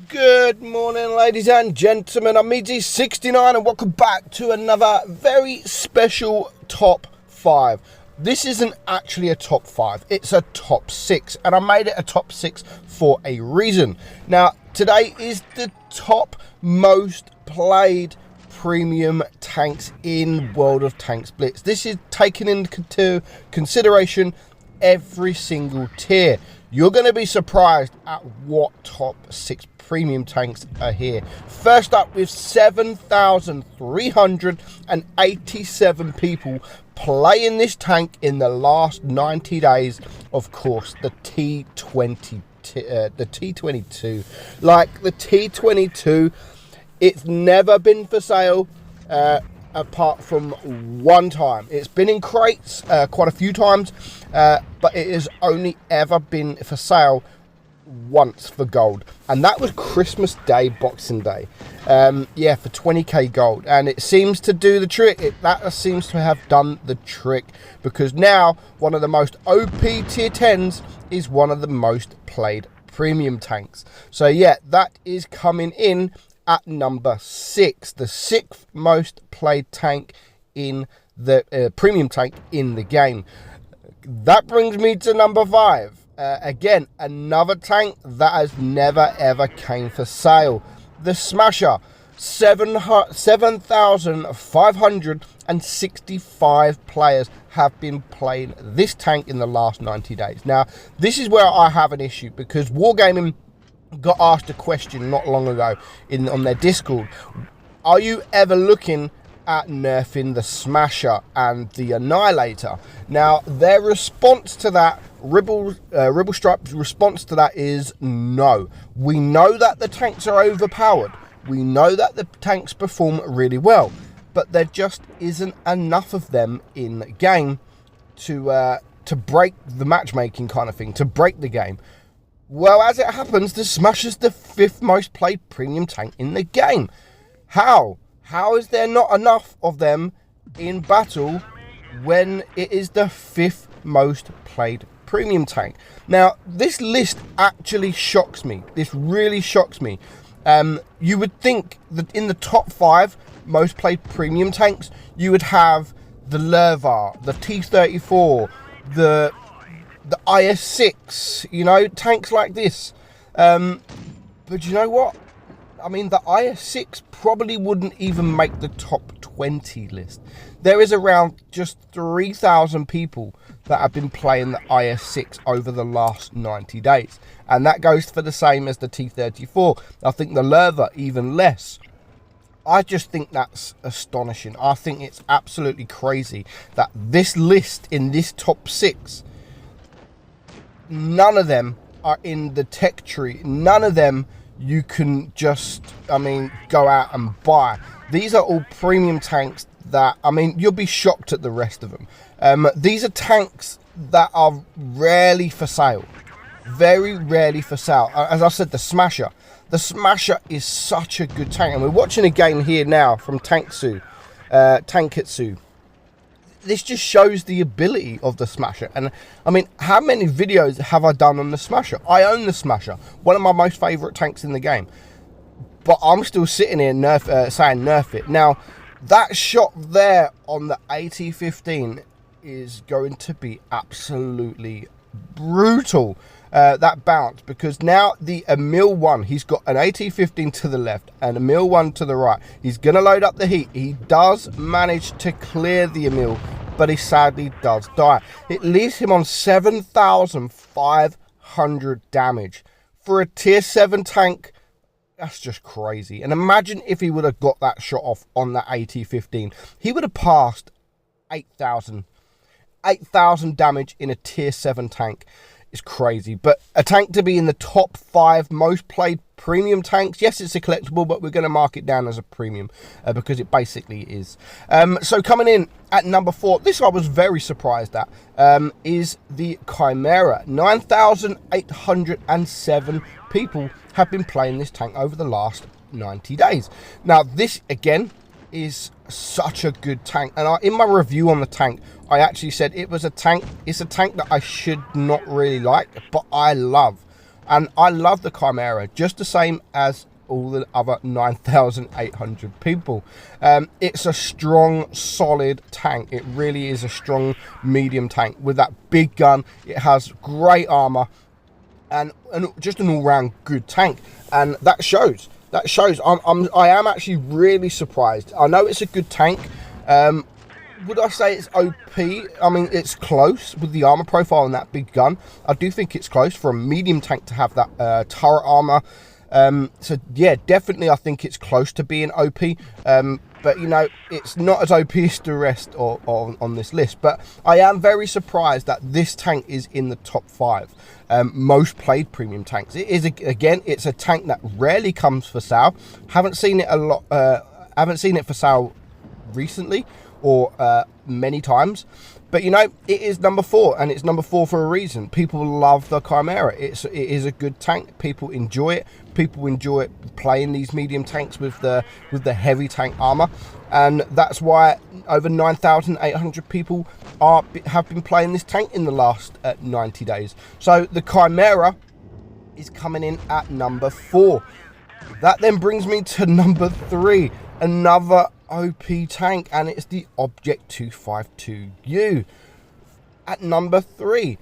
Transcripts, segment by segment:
Good morning, ladies and gentlemen. I'm meadsyreplays and welcome back to another very special top 5. This isn't actually a top 5, it's a top 6, and I made it a top 6 for a reason. Now, today is the top most played premium tanks in World of Tanks Blitz. This is taking into consideration every single tier. You're going to be surprised at what top 6 premium tanks are here. First up, with 7,387 people playing this tank in the last 90 days. Of course, the T22. Like the T22, it's never been for sale apart from one time. It's been in crates quite a few times, but it has only ever been for sale once for gold, and that was Christmas Day, Boxing Day, yeah, for 20k gold, and it seems to do the trick. That seems to have done the trick, because now one of the most OP tier 10s is one of the most played premium tanks. So yeah, that is coming in at number 6, the 6th most played tank in the premium tank in the game. That brings me to number 5. Again, another tank that has never ever came for sale. The Smasher. 7,565 players have been playing this tank in the last 90 days. Now, this is where I have an issue, because Wargaming got asked a question not long ago on their Discord. Are you ever looking at nerfing the Smasher and the Annihilator? Now, their response to that, Ribble Stripe's response to that is no. We know that the tanks are overpowered. We know that the tanks perform really well, but there just isn't enough of them in the game to break the matchmaking kind of thing, to break the game. Well, as it happens, the Smasher's the 5th most played premium tank in the game. How? How is there not enough of them in battle when it is the 5th most played premium tank? Now, this list actually shocks me. This really shocks me. You would think that in the top 5 most played premium tanks, you would have the Lerva, the T-34, the IS-6, you know, tanks like this. But you know what? I mean, the IS-6 probably wouldn't even make the top 20 list. There is around just 3,000 people that have been playing the IS-6 over the last 90 days. And that goes for the same as the T-34. I think the Lerva even less. I just think that's astonishing. I think it's absolutely crazy that this list in this top 6, none of them are in the tech tree. None of them you can just, go out and buy. These are all premium tanks that, you'll be shocked at the rest of them. These are tanks that are rarely for sale. Very rarely for sale. As I said, the Smasher. The Smasher is such a good tank. And we're watching a game here now from Tanketsu. This just shows the ability of the Smasher. And how many videos have I done on the Smasher? I own the Smasher, one of my most favorite tanks in the game, but I'm still sitting here saying nerf it. Now, that shot there on the AT-15 is going to be absolutely brutal. That bounce, because now the Emil 1, he's got an AT-15 to the left and Emil 1 to the right. He's going to load up the heat. He does manage to clear the Emil, but he sadly does die. It leaves him on 7,500 damage. For a tier 7 tank, that's just crazy. And imagine if he would have got that shot off on that AT-15. He would have passed 8,000 damage in a tier 7 tank. It's crazy. But a tank to be in the top 5 most played premium tanks. Yes, it's a collectible, but we're going to mark it down as a premium because it basically is. So coming in at number 4, this I was very surprised at, is the Chimera. 9,807 people have been playing this tank over the last 90 days. Now, this, again, is such a good tank, and in my review on the tank, I actually said it was a tank. It's a tank that I should not really like, but I love. And I love the Chimera just the same as all the other 9,800 people. It's a strong, solid tank. It really is a strong medium tank with that big gun. It has great armor and just an all-round good tank, and that shows. I am actually really surprised. I know it's a good tank. Would I say it's OP? I mean, it's close with the armor profile and that big gun. I do think it's close for a medium tank to have that turret armor. So yeah, definitely I think it's close to being OP. But you know, it's not as OP as the rest on this list. But I am very surprised that this tank is in the top 5 most played premium tanks. It is, again, it's a tank that rarely comes for sale. Haven't seen it a lot. Haven't seen it for sale recently or many times. But you know, it is number 4, and it's number 4 for a reason. People love the Chimera. It is a good tank. People enjoy it. People enjoy playing these medium tanks with the heavy tank armor, and that's why over 9,800 people have been playing this tank in the last 90 days. So the Chimera is coming in at number 4. That then brings me to number 3, another OP tank, and it's the Object 252U. At number 3,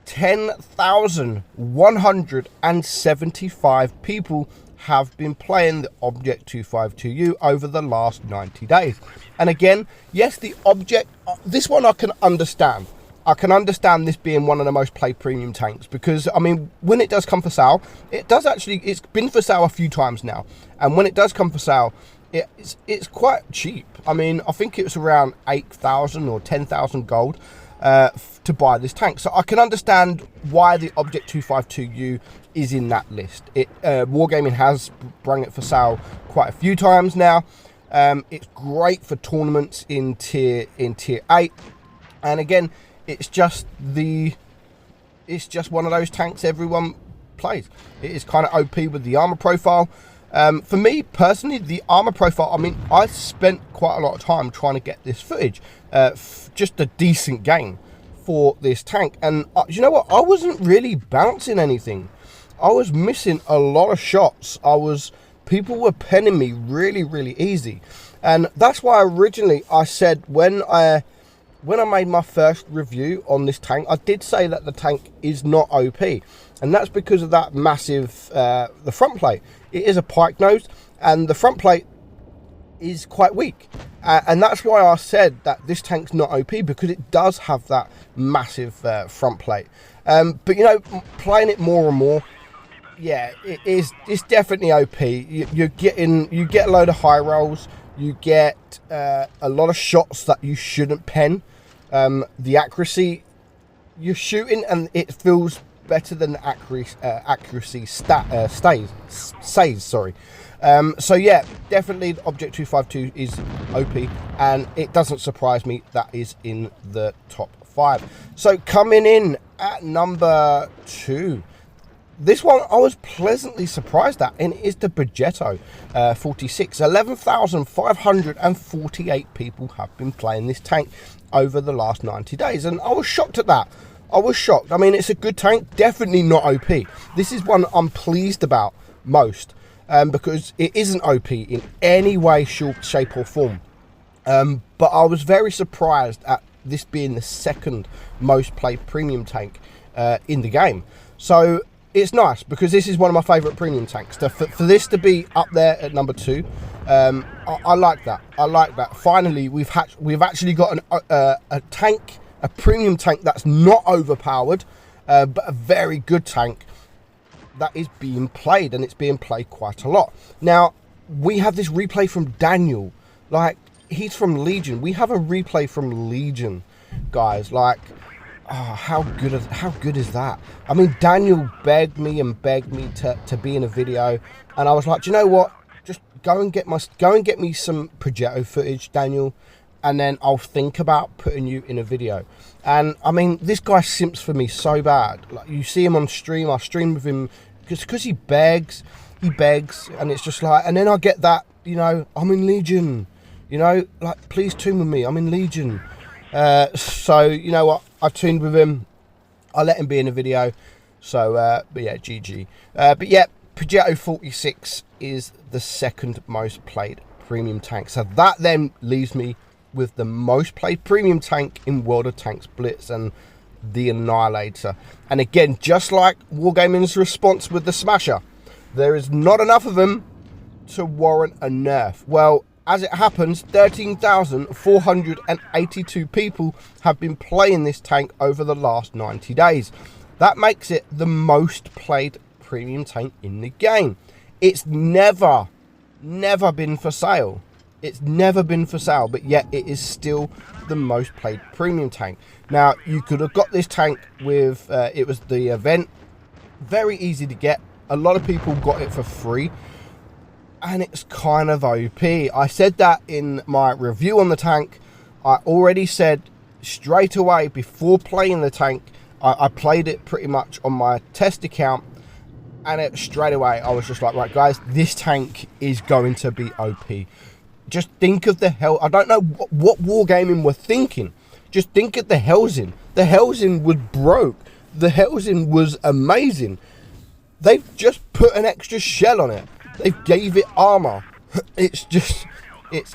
10,175 people have been playing the Object 252U over the last 90 days. And again, yes, the Object, this one I can understand. I can understand this being one of the most played premium tanks, because I mean, when it does come for sale, it's been for sale a few times now, and when it does come for sale, it's quite cheap. I mean, I think it was around 8,000 or 10,000 gold to buy this tank. So I can understand why the Object 252U is in that list. Wargaming has brought it for sale quite a few times now. It's great for tournaments in tier 8, and again, it's just one of those tanks everyone plays. It is kind of OP with the armor profile. For me personally, the armor profile, I mean, I spent quite a lot of time trying to get this footage, just a decent game for this tank, and you know what, I wasn't really bouncing anything. I was missing a lot of shots. People were penning me really easy, and that's why originally I said when I made my first review on this tank, I did say that the tank is not OP, and that's because of that massive the front plate. It is a pike nose, and the front plate is quite weak, and that's why I said that this tank's not OP, because it does have that massive front plate. But you know, playing it more and more, yeah, it's definitely OP. You get a load of high rolls, you get a lot of shots that you shouldn't pen. The accuracy you're shooting, and it feels better than the accuracy says. Sorry. So yeah, definitely the Object 252 is OP, and it doesn't surprise me that is in the top 5. So coming in at number 2, this one I was pleasantly surprised at, and it is the Pajetto 46. 11,548 people have been playing this tank over the last 90 days, and I was shocked at that. I was shocked. I mean, it's a good tank, definitely not OP. This is one I'm pleased about most, because it isn't OP in any way, shape or form. But I was very surprised at this being the second most played premium tank in the game. So it's nice, because this is one of my favourite premium tanks. For this to be up there at number 2, I like that. I like that. Finally, we've actually got a tank, a premium tank that's not overpowered, but a very good tank that is being played, and it's being played quite a lot. Now, we have this replay from Daniel. Like, he's from Legion. We have a replay from Legion, guys. Like, oh, how good is that? I mean, Daniel begged me to be in a video, and I was like, do you know what? Just go and get me some Pajetto footage, Daniel, and then I'll think about putting you in a video. And I mean, this guy simps for me so bad. Like, you see him on stream, I stream with him because he begs, and it's just like, and then I get that, you know, I'm in Legion, you know, like, please tune with me, I'm in Legion. So you know what, I tuned with him, I let him be in a video, So, but yeah, GG. But yeah, Pajetto 46 is the second most played premium tank. So that then leaves me with the most played premium tank in World of Tanks Blitz, and the Annihilator. And again, just like Wargaming's response with the Smasher, there is not enough of them to warrant a nerf. Well, as it happens, 13,482 people have been playing this tank over the last 90 days. That makes it the most played premium tank in the game. It's never been for sale. It's never been for sale, but yet it is still the most played premium tank. Now, you could have got this tank with, it was the event, very easy to get. A lot of people got it for free, and it's kind of OP. I said that in my review on the tank. I already said straight away before playing the tank, I played it pretty much on my test account, and straight away I was just like, right guys, this tank is going to be OP. Just think of the hell, I don't know what Wargaming were thinking. Just think of the Hellsin. The Hellsin was broke. The Hellsin was amazing. They've just put an extra shell on it. They gave it armor. It's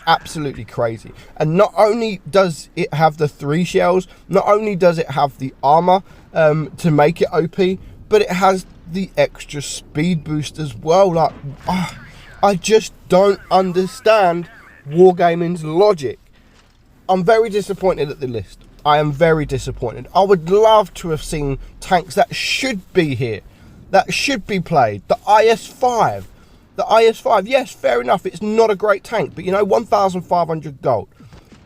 absolutely crazy. And not only does it have the 3 shells, not only does it have the armor to make it OP, but it has the extra speed boost as well. Like, I just don't understand Wargaming's logic. I'm very disappointed at the list. I am very disappointed. I would love to have seen tanks that should be here, that should be played. The IS-5. The IS-5, yes, fair enough, it's not a great tank, but you know, 1,500 gold.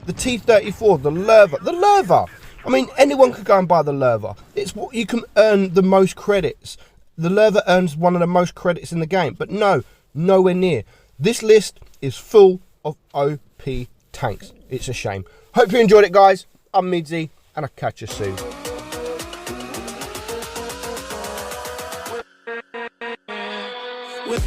The T-34, the Lerva. I mean, anyone could go and buy the Lerva. It's what you can earn the most credits. The Lerva earns one of the most credits in the game, but no, nowhere near. This list is full of OP tanks. It's a shame. Hope you enjoyed it, guys. I'm Meadsy, and I'll catch you soon. With